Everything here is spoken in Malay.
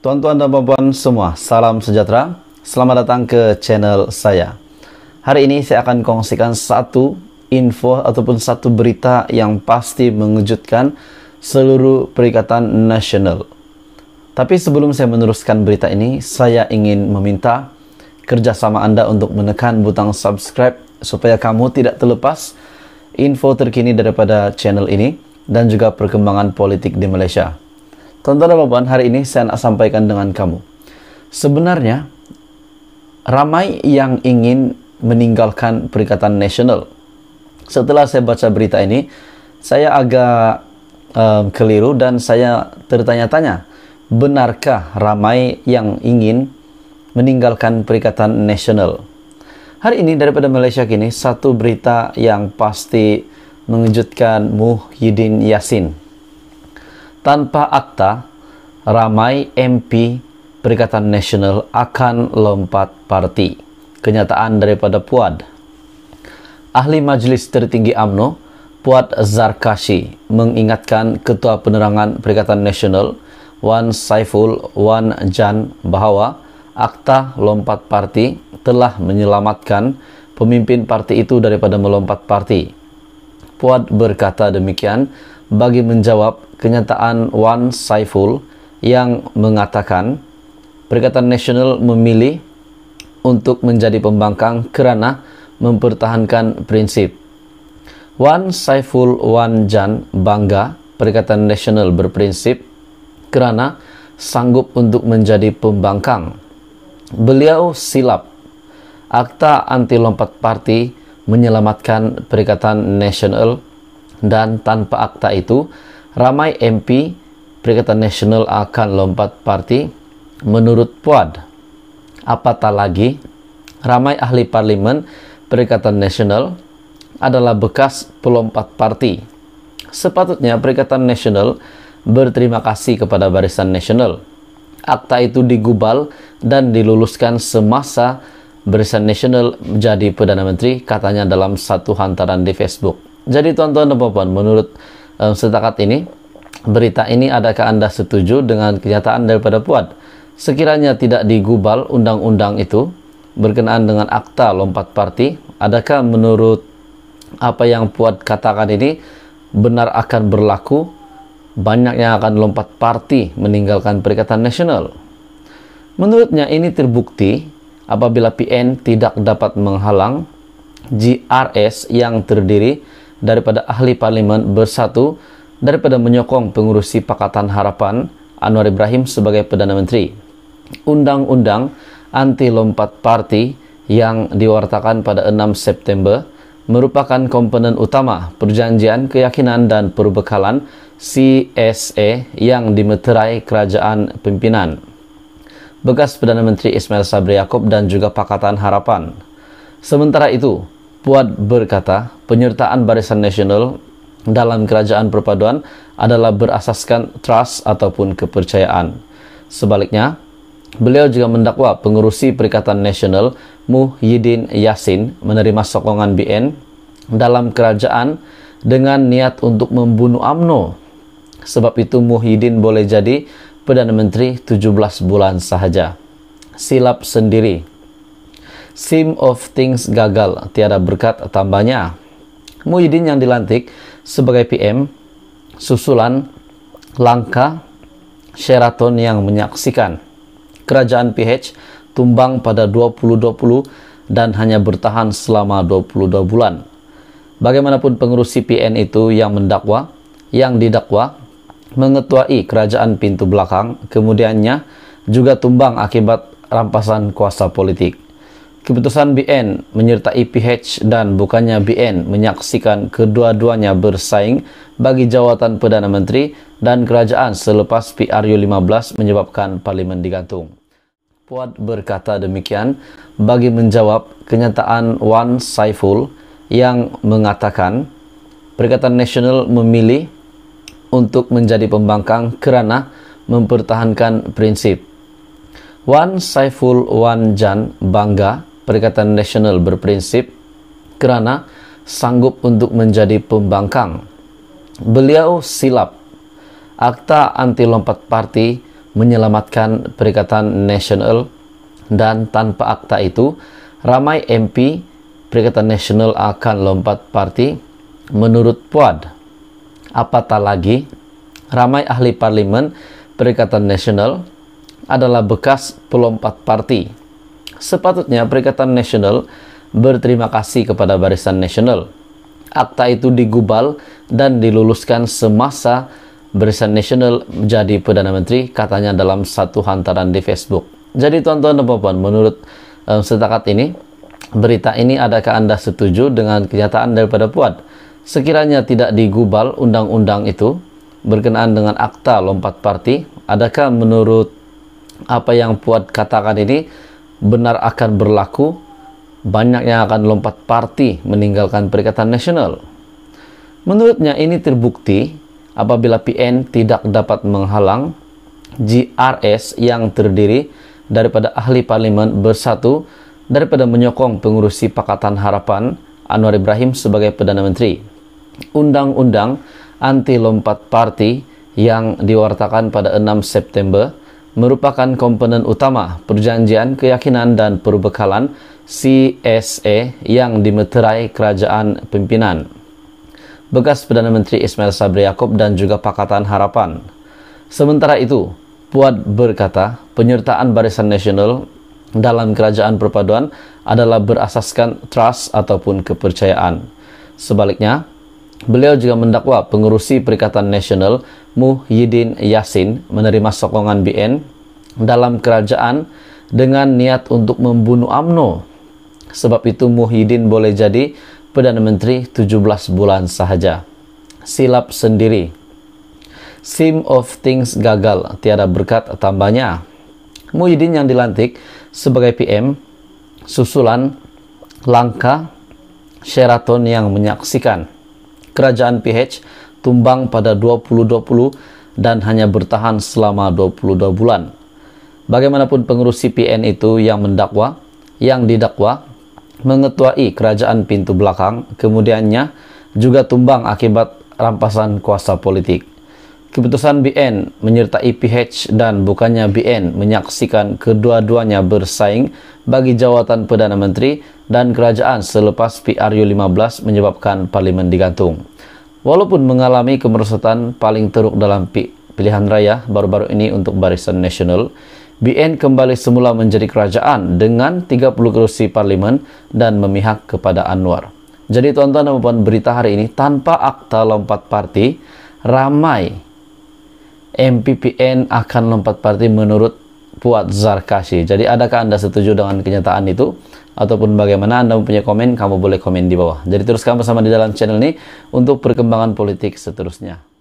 Tuan-tuan dan puan-puan semua, salam sejahtera. Selamat datang ke channel saya. Hari ini saya akan kongsikan satu info ataupun satu berita yang pasti mengejutkan seluruh perikatan nasional. Tapi sebelum saya meneruskan berita ini, saya ingin meminta kerjasama Anda untuk menekan butang subscribe supaya kamu tidak terlepas info terkini daripada channel ini dan juga perkembangan politik di Malaysia. Tuan-tuan dan puan-puan, hari ini saya nak sampaikan dengan kamu. Sebenarnya, ramai yang ingin meninggalkan Perikatan Nasional. Setelah saya baca berita ini, saya agak keliru dan saya tertanya-tanya, benarkah ramai yang ingin meninggalkan Perikatan Nasional? Hari ini daripada Malaysia kini, satu berita yang pasti mengejutkan Muhyiddin Yassin. Tanpa akta, ramai MP Perikatan Nasional akan lompat parti. Kenyataan daripada Puad. Ahli Majlis Tertinggi UMNO, Puad Zarkashi, mengingatkan Ketua Penerangan Perikatan Nasional, Wan Saiful Wan Jan, bahawa akta lompat parti telah menyelamatkan pemimpin parti itu daripada melompat parti. Puad berkata demikian bagi menjawab kenyataan Wan Saiful yang mengatakan Perikatan Nasional memilih untuk menjadi pembangkang kerana mempertahankan prinsip. Wan Saiful Wan Jan bangga Perikatan Nasional berprinsip kerana sanggup untuk menjadi pembangkang. Beliau silap. Akta anti lompat parti menyelamatkan Perikatan Nasional dan tanpa akta itu, ramai MP Perikatan Nasional akan lompat parti menurut Puad. Apatah lagi, ramai ahli parlimen Perikatan Nasional adalah bekas pelompat parti. Sepatutnya Perikatan Nasional berterima kasih kepada Barisan Nasional. Akta itu digubal dan diluluskan semasa Barisan Nasional menjadi Perdana Menteri, katanya dalam satu hantaran di Facebook. Jadi tuan-tuan dan puan-puan, menurut setakat ini, berita ini adakah Anda setuju dengan kenyataan daripada Puad? Sekiranya tidak digubal undang-undang itu berkenaan dengan akta lompat parti, adakah menurut apa yang Puad katakan ini benar akan berlaku? Banyak yang akan lompat parti meninggalkan Perikatan Nasional. Menurutnya ini terbukti apabila PN tidak dapat menghalang GRS yang terdiri daripada ahli parlimen bersatu daripada menyokong pengurusi Pakatan Harapan Anwar Ibrahim sebagai Perdana Menteri. Undang-undang anti lompat parti yang diwartakan pada 6 September merupakan komponen utama Perjanjian Keyakinan dan Perbekalan CSA yang dimeterai Kerajaan Pimpinan bekas Perdana Menteri Ismail Sabri Yaakob dan juga Pakatan Harapan. Sementara itu, Puad berkata penyertaan Barisan Nasional dalam kerajaan perpaduan adalah berasaskan trust ataupun kepercayaan. Sebaliknya, beliau juga mendakwa pengurusi Perikatan Nasional Muhyiddin Yassin menerima sokongan BN dalam kerajaan dengan niat untuk membunuh UMNO. Sebab itu Muhyiddin boleh jadi Perdana Menteri 17 bulan sahaja. Silap sendiri. Scheme of things gagal, tiada berkat tambahnya. Muhyiddin yang dilantik sebagai PM susulan langkah Sheraton yang menyaksikan kerajaan PH tumbang pada 2020 dan hanya bertahan selama 22 bulan. Bagaimanapun pengurusi PN itu yang didakwa mengetuai kerajaan pintu belakang, kemudiannya juga tumbang akibat rampasan kuasa politik. Keputusan BN menyertai PH dan bukannya BN menyaksikan kedua-duanya bersaing bagi jawatan Perdana Menteri dan kerajaan selepas PRU15 menyebabkan parlimen digantung. Puad berkata demikian bagi menjawab kenyataan Wan Saiful yang mengatakan Perikatan Nasional memilih untuk menjadi pembangkang kerana mempertahankan prinsip. Wan Saiful Wan Jan bangga Perikatan Nasional berprinsip kerana sanggup untuk menjadi pembangkang. Beliau silap. Akta anti lompat parti menyelamatkan Perikatan Nasional, dan tanpa akta itu, ramai MP Perikatan Nasional akan lompat parti menurut Puad. Apatah lagi, ramai ahli parlimen Perikatan Nasional adalah bekas pelompat parti. Sepatutnya Perikatan Nasional berterima kasih kepada Barisan Nasional. Akta itu digubal dan diluluskan semasa Barisan Nasional menjadi Perdana Menteri, katanya dalam satu hantaran di Facebook. Jadi tuan-tuan dan puan-puan, menurut setakat ini, berita ini, adakah Anda setuju dengan kenyataan daripada Puad? Sekiranya tidak digubal undang-undang itu berkenaan dengan akta lompat parti, adakah menurut apa yang Puad katakan ini benar akan berlaku? Banyak yang akan lompat parti meninggalkan Perikatan Nasional. Menurutnya ini terbukti apabila PN tidak dapat menghalang GRS yang terdiri daripada ahli parlimen bersatu daripada menyokong pengurusi Pakatan Harapan Anwar Ibrahim sebagai Perdana Menteri. Undang-undang anti lompat parti yang diwartakan pada 6 September merupakan komponen utama Perjanjian Keyakinan dan Perbekalan CSA yang dimeterai kerajaan pimpinan bekas Perdana Menteri Ismail Sabri Yaakob dan juga Pakatan Harapan. Sementara itu, Puad berkata penyertaan Barisan Nasional dalam kerajaan perpaduan adalah berasaskan trust ataupun kepercayaan. Sebaliknya, beliau juga mendakwa pengurusi Perikatan Nasional Muhyiddin Yassin menerima sokongan BN dalam kerajaan dengan niat untuk membunuh UMNO. Sebab itu Muhyiddin boleh jadi Perdana Menteri 17 bulan sahaja. Silap sendiri. Scheme of things gagal, tiada berkat tambahnya. Muhyiddin yang dilantik sebagai PM susulan langkah Sheraton yang menyaksikan kerajaan PH tumbang pada 2020 dan hanya bertahan selama 22 bulan. Bagaimanapun pengurusi PN itu yang didakwa mengetuai kerajaan pintu belakang, kemudiannya juga tumbang akibat rampasan kuasa politik. Keputusan BN menyertai PH dan bukannya BN menyaksikan kedua-duanya bersaing bagi jawatan Perdana Menteri dan kerajaan selepas PRU15 menyebabkan parlimen digantung. Walaupun mengalami kemerosotan paling teruk dalam pilihan raya baru-baru ini untuk Barisan Nasional, BN kembali semula menjadi kerajaan dengan 30 kursi parlimen dan memihak kepada Anwar. Jadi tuan-tuan dan puan, berita hari ini, tanpa akta lompat parti, ramai MPPN akan lompat parti menurut Puad Zarkashi. Jadi adakah Anda setuju dengan kenyataan itu? Ataupun bagaimana? Anda mempunyai komen, kamu boleh komen di bawah. Jadi teruskan bersama di dalam channel ini untuk perkembangan politik seterusnya.